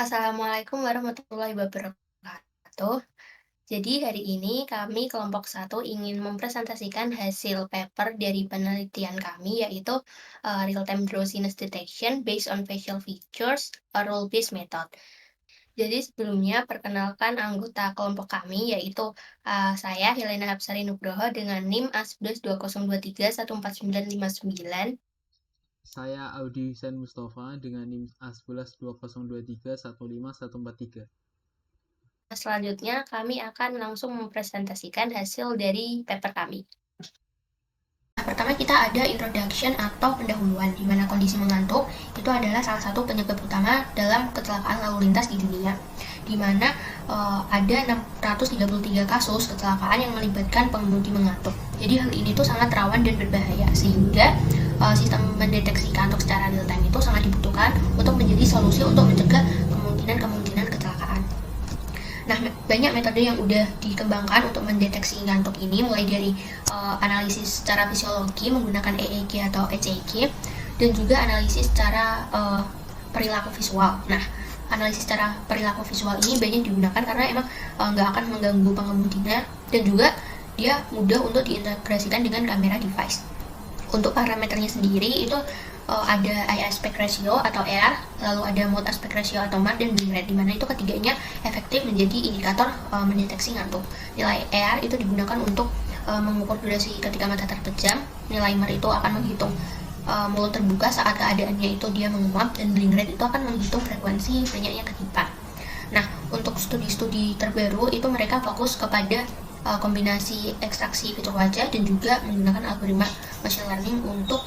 Assalamualaikum warahmatullahi wabarakatuh. Jadi hari ini kami kelompok satu ingin mempresentasikan hasil paper dari penelitian kami yaitu real-time drowsiness detection based on facial features, a role-based method. Jadi sebelumnya perkenalkan anggota kelompok kami yaitu saya Helena Hapsari Nugroho dengan NIM A1120231499. Saya Audi Hussein Mustafa dengan NIM A112023151143. Selanjutnya kami akan langsung mempresentasikan hasil dari paper kami. Pertama kita ada introduction atau pendahuluan, di mana kondisi mengantuk itu adalah salah satu penyebab utama dalam kecelakaan lalu lintas di dunia, di mana ada 633 kasus kecelakaan yang melibatkan pengemudi mengantuk. Jadi hal ini tuh sangat rawan dan berbahaya, sehingga sistem mendeteksi kantuk secara real time itu sangat dibutuhkan untuk menjadi solusi untuk mencegah kemungkinan kecelakaan. Nah, banyak metode yang udah dikembangkan untuk mendeteksi ngantuk ini, mulai dari analisis secara fisiologi menggunakan EEG atau ECG, dan juga analisis secara perilaku visual. Nah, analisis secara perilaku visual ini banyak digunakan karena emang nggak akan mengganggu pengemudinya, dan juga dia mudah untuk diintegrasikan dengan kamera device. Untuk parameternya sendiri itu ada eye aspect ratio atau AR, lalu ada mode aspect ratio atau MAR, dan blink rate, di mana itu ketiganya efektif menjadi indikator mendeteksi ngantuk. Nilai AR itu digunakan untuk mengukur durasi ketika mata terpejam. Nilai MAR itu akan menghitung mulut terbuka saat keadaannya itu dia menguap, dan blink rate itu akan menghitung frekuensi banyaknya kedipan. Nah, untuk studi-studi terbaru itu mereka fokus kepada kombinasi ekstraksi fitur wajah dan juga menggunakan algoritma machine learning untuk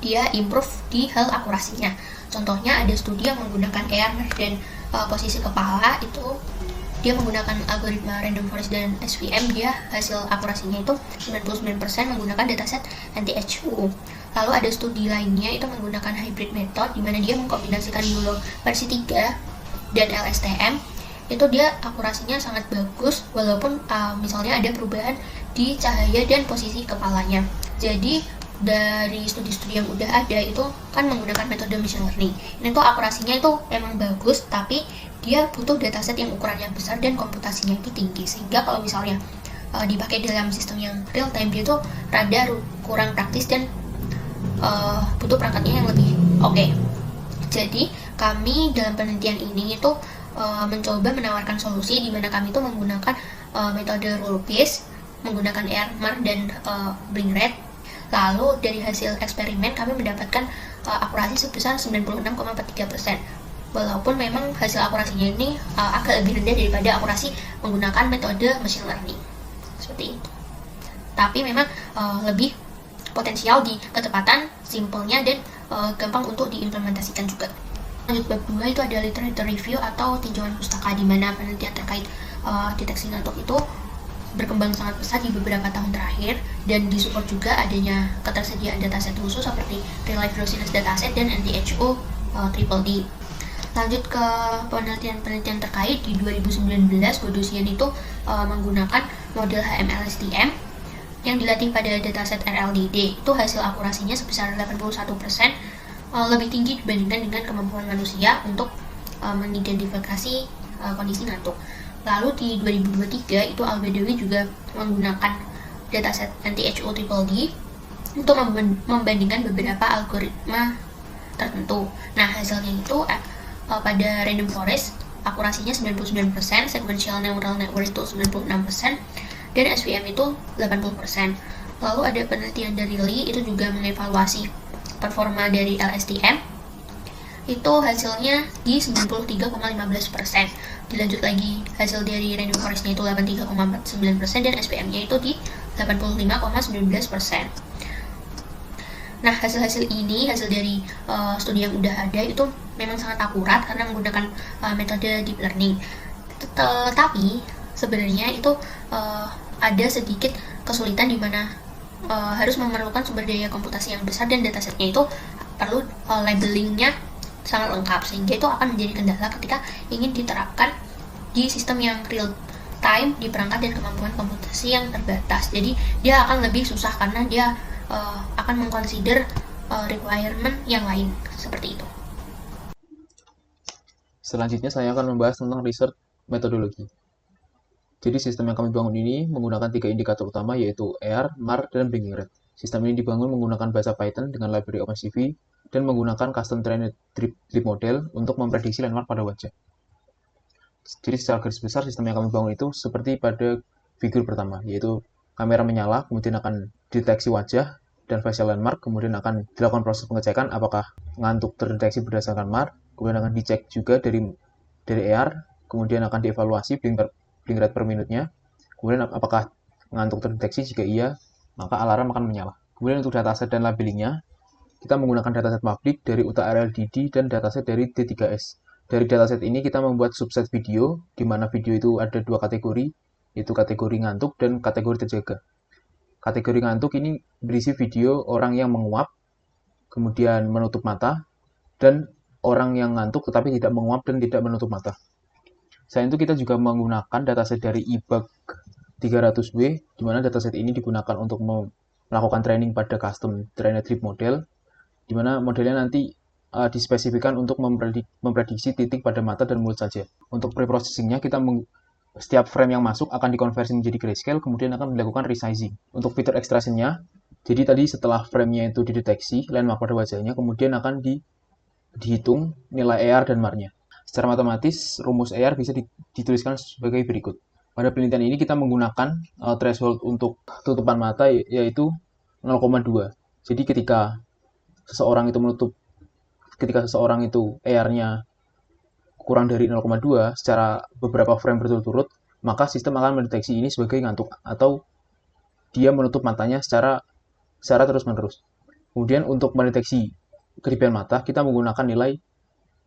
dia improve di hal akurasinya. Contohnya ada studi yang menggunakan AR dan posisi kepala itu dia menggunakan algoritma random forest dan SVM, dia hasil akurasinya itu 99% menggunakan dataset NTHU. Lalu ada studi lainnya itu menggunakan hybrid method, di mana dia mengkombinasikan YOLO versi 3 dan LSTM. Itu dia akurasinya sangat bagus walaupun misalnya ada perubahan di cahaya dan posisi kepalanya. Jadi dari studi-studi yang udah ada itu kan menggunakan metode machine learning. Ini tuh akurasinya itu emang bagus, tapi dia butuh dataset yang ukurannya besar dan komputasinya itu tinggi, sehingga kalau misalnya dipakai dalam sistem yang real time dia tuh rada kurang praktis dan butuh perangkatnya yang lebih oke. Jadi kami dalam penelitian ini itu mencoba menawarkan solusi di mana kami itu menggunakan metode rule based, menggunakan AR, MAR, dan blink rate. Lalu dari hasil eksperimen kami mendapatkan akurasi sebesar 96,43%. Walaupun memang hasil akurasinya ini agak lebih rendah daripada akurasi menggunakan metode machine learning. Seperti itu. Tapi memang lebih potensial di kecepatan, simpelnya, dan gampang untuk diimplementasikan juga. Lanjut bab 2 itu ada literature review atau tinjauan pustaka, di mana penelitian terkait deteksi ngantuk itu berkembang sangat pesat di beberapa tahun terakhir, dan disupport juga adanya ketersediaan dataset khusus seperti real life drowsiness dataset dan NTHU triple D. Lanjut ke penelitian terkait di 2019, Godosian itu menggunakan model HMLSTM yang dilatih pada dataset RLDD. Itu hasil akurasinya sebesar 81%, lebih tinggi dibandingkan dengan kemampuan manusia untuk mengidentifikasi kondisi ngantuk. Lalu di 2023 itu Al-Badawi juga menggunakan dataset NTHU triple D untuk membandingkan beberapa algoritma tertentu. Nah, hasilnya itu pada random forest akurasinya 99%, sequential neural network itu 96%, dan SVM itu 80%. Lalu ada penelitian dari Lee itu juga mengevaluasi performa dari LSTM, itu hasilnya di 93,15%. Dilanjut lagi hasil dari random forest-nya itu 83,49%, dan SPM-nya itu di 85,19%. Nah, hasil ini, hasil dari studi yang udah ada itu memang sangat akurat karena menggunakan metode deep learning. Tetapi sebenarnya itu ada sedikit kesulitan di mana harus memerlukan sumber daya komputasi yang besar, dan datasetnya itu perlu labelingnya sangat lengkap, sehingga itu akan menjadi kendala ketika ingin diterapkan di sistem yang real time di perangkat dan kemampuan komputasi yang terbatas. Jadi dia akan lebih susah karena dia akan mengconsider requirement yang lain seperti itu. Selanjutnya saya akan membahas tentang research metodologi. Jadi sistem yang kami bangun ini menggunakan 3 indikator utama yaitu AR, MAR, dan blinking rate. Sistem ini dibangun menggunakan bahasa Python dengan library OpenCV dan menggunakan custom trained drip model untuk memprediksi landmark pada wajah. Jadi secara garis besar sistem yang kami bangun itu seperti pada figur pertama, yaitu kamera menyala, kemudian akan deteksi wajah dan facial landmark, kemudian akan dilakukan proses pengecekan apakah ngantuk terdeteksi berdasarkan MAR, kemudian akan dicek juga dari AR, kemudian akan dievaluasi blink rate per minutnya, kemudian apakah ngantuk terdeteksi, jika iya maka alarm akan menyala. Kemudian untuk dataset dan labelingnya, kita menggunakan dataset publik dari UTA RLDD dan dataset dari D3S. Dari dataset ini kita membuat subset video, di mana video itu ada 2 kategori, yaitu kategori ngantuk dan kategori terjaga. Kategori ngantuk ini berisi video orang yang menguap, kemudian menutup mata, dan orang yang ngantuk tetapi tidak menguap dan tidak menutup mata. Selain itu kita juga menggunakan dataset dari eBug 300W, di mana dataset ini digunakan untuk melakukan training pada custom trained trip model, di mana modelnya nanti dispesifikan untuk memprediksi titik pada mata dan mulut saja. Untuk preprocessingnya, setiap frame yang masuk akan dikonversi menjadi grayscale, kemudian akan dilakukan resizing. Untuk fitur extraction-nya, jadi tadi setelah frame-nya itu dideteksi, landmark pada wajahnya, kemudian akan dihitung nilai AR dan MAR-nya. Secara matematis, rumus AR bisa dituliskan sebagai berikut. Pada penelitian ini kita menggunakan threshold untuk tutupan mata yaitu 0,2. Jadi ketika seseorang itu AR-nya kurang dari 0,2 secara beberapa frame berturut-turut, maka sistem akan mendeteksi ini sebagai ngantuk atau dia menutup matanya secara terus-menerus. Kemudian untuk mendeteksi kedipan mata, kita menggunakan nilai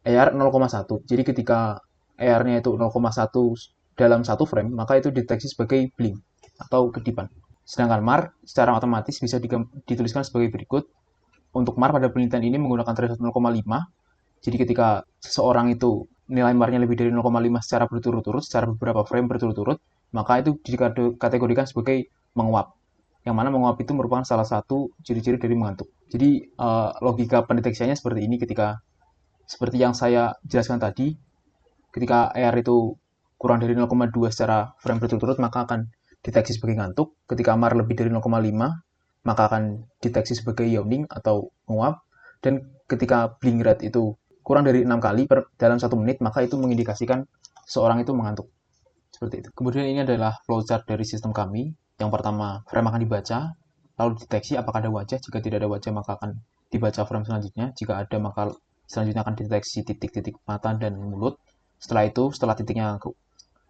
AR 0,1. Jadi ketika AR-nya itu 0,1 dalam satu frame, maka itu dideteksi sebagai blink atau kedipan. Sedangkan MAR secara matematis bisa dituliskan sebagai berikut. Untuk MAR pada penelitian ini menggunakan threshold 0,5. Jadi ketika seseorang itu nilai MAR-nya lebih dari 0,5 secara berturut-turut, secara beberapa frame berturut-turut, maka itu dikategorikan sebagai menguap. Yang mana menguap itu merupakan salah satu ciri-ciri dari mengantuk. Jadi logika pendeteksiannya seperti ini, seperti yang saya jelaskan tadi, ketika AR itu kurang dari 0,2 secara frame berturut-turut, maka akan deteksi sebagai ngantuk. Ketika MAR lebih dari 0,5, maka akan deteksi sebagai yawning atau menguap. Dan ketika blink rate itu kurang dari 6 kali dalam 1 menit, maka itu mengindikasikan seorang itu mengantuk. Seperti itu. Kemudian ini adalah flowchart dari sistem kami. Yang pertama, frame akan dibaca, lalu deteksi apakah ada wajah. Jika tidak ada wajah, maka akan dibaca frame selanjutnya. Jika ada, maka selanjutnya akan dideteksi titik-titik mata dan mulut. Setelah itu, setelah titiknya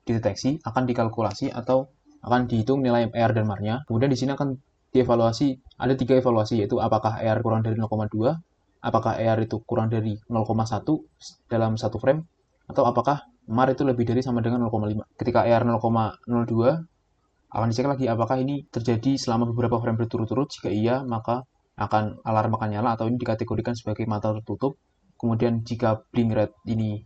dideteksi, akan dikalkulasi atau akan dihitung nilai AR dan MAR-nya. Kemudian di sini akan dievaluasi, ada 3 evaluasi, yaitu apakah AR kurang dari 0,2, apakah AR itu kurang dari 0,1 dalam satu frame, atau apakah MAR itu lebih dari sama dengan 0,5. Ketika AR 0,02, akan dicek lagi apakah ini terjadi selama beberapa frame berturut-turut. Jika iya, maka alarm akan nyala atau ini dikategorikan sebagai mata tertutup. Kemudian jika blink rate ini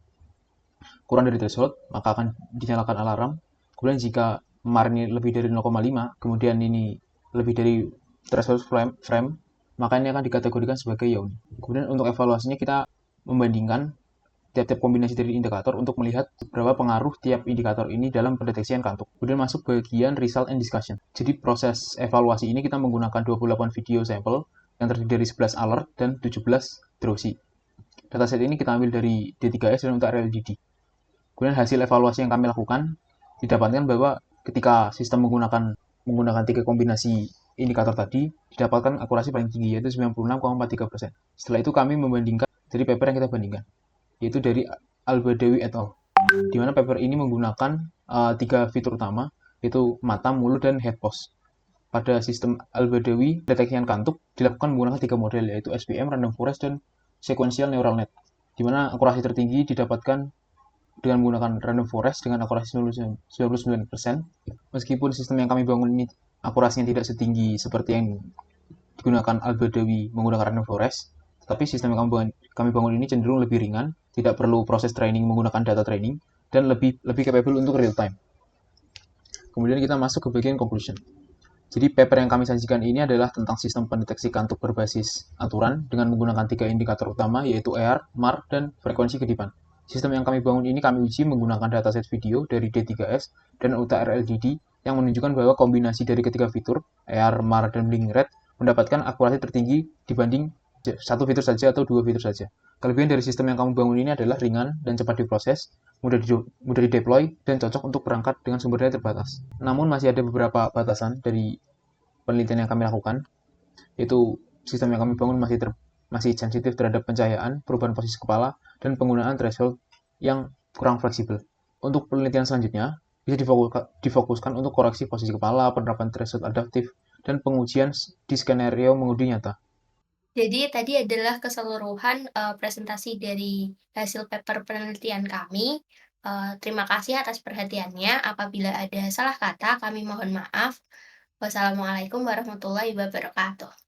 kurang dari threshold, maka akan dinyalakan alarm. Kemudian jika MAR ini lebih dari 0,5, kemudian ini lebih dari threshold frame, maka ini akan dikategorikan sebagai yawning. Kemudian untuk evaluasinya kita membandingkan tiap-tiap kombinasi dari indikator untuk melihat berapa pengaruh tiap indikator ini dalam pendeteksian kantuk. Kemudian masuk bagian result and discussion. Jadi proses evaluasi ini kita menggunakan 28 video sampel yang terdiri dari 11 alert dan 17 drowsy. Dataset ini kita ambil dari D3S dan UTA RLDD. Kemudian hasil evaluasi yang kami lakukan didapatkan bahwa ketika sistem menggunakan 3 kombinasi indikator tadi, didapatkan akurasi paling tinggi, yaitu 96,43%. Setelah itu kami membandingkan dari paper yang kita bandingkan, yaitu dari Al-Badawi et al. Di mana paper ini menggunakan 3 fitur utama, yaitu mata, mulut, dan head pose. Pada sistem Al-Badawi, deteksian kantuk dilakukan menggunakan 3 model, yaitu SPM, Random Forest, dan Sequential Neural Net. Di mana akurasi tertinggi didapatkan dengan menggunakan Random Forest dengan akurasi 99%. Meskipun sistem yang kami bangun ini akurasinya tidak setinggi seperti yang digunakan Al-Badawi menggunakan Random Forest, tetapi sistem yang kami bangun ini cenderung lebih ringan, tidak perlu proses training menggunakan data training, dan lebih capable untuk real time. Kemudian kita masuk ke bagian conclusion. Jadi paper yang kami sajikan ini adalah tentang sistem pendeteksi kantuk berbasis aturan dengan menggunakan 3 indikator utama, yaitu AR, MAR, dan frekuensi kedipan. Sistem yang kami bangun ini kami uji menggunakan dataset video dari D3S dan UTR LDD yang menunjukkan bahwa kombinasi dari ketiga fitur, AR, MAR, dan Blinking Red, mendapatkan akurasi tertinggi dibanding satu fitur saja atau dua fitur saja. Kelebihan dari sistem yang kamu bangun ini adalah ringan dan cepat diproses, mudah di-deploy, dan cocok untuk perangkat dengan sumber daya terbatas. Namun masih ada beberapa batasan dari penelitian yang kami lakukan, yaitu sistem yang kami bangun masih sensitif terhadap pencahayaan, perubahan posisi kepala, dan penggunaan threshold yang kurang fleksibel. Untuk penelitian selanjutnya, bisa difokuskan untuk koreksi posisi kepala, penerapan threshold adaptif, dan pengujian di skenario menguji nyata. Jadi tadi adalah keseluruhan presentasi dari hasil paper penelitian kami. Terima kasih atas perhatiannya. Apabila ada salah kata, kami mohon maaf. Wassalamualaikum warahmatullahi wabarakatuh.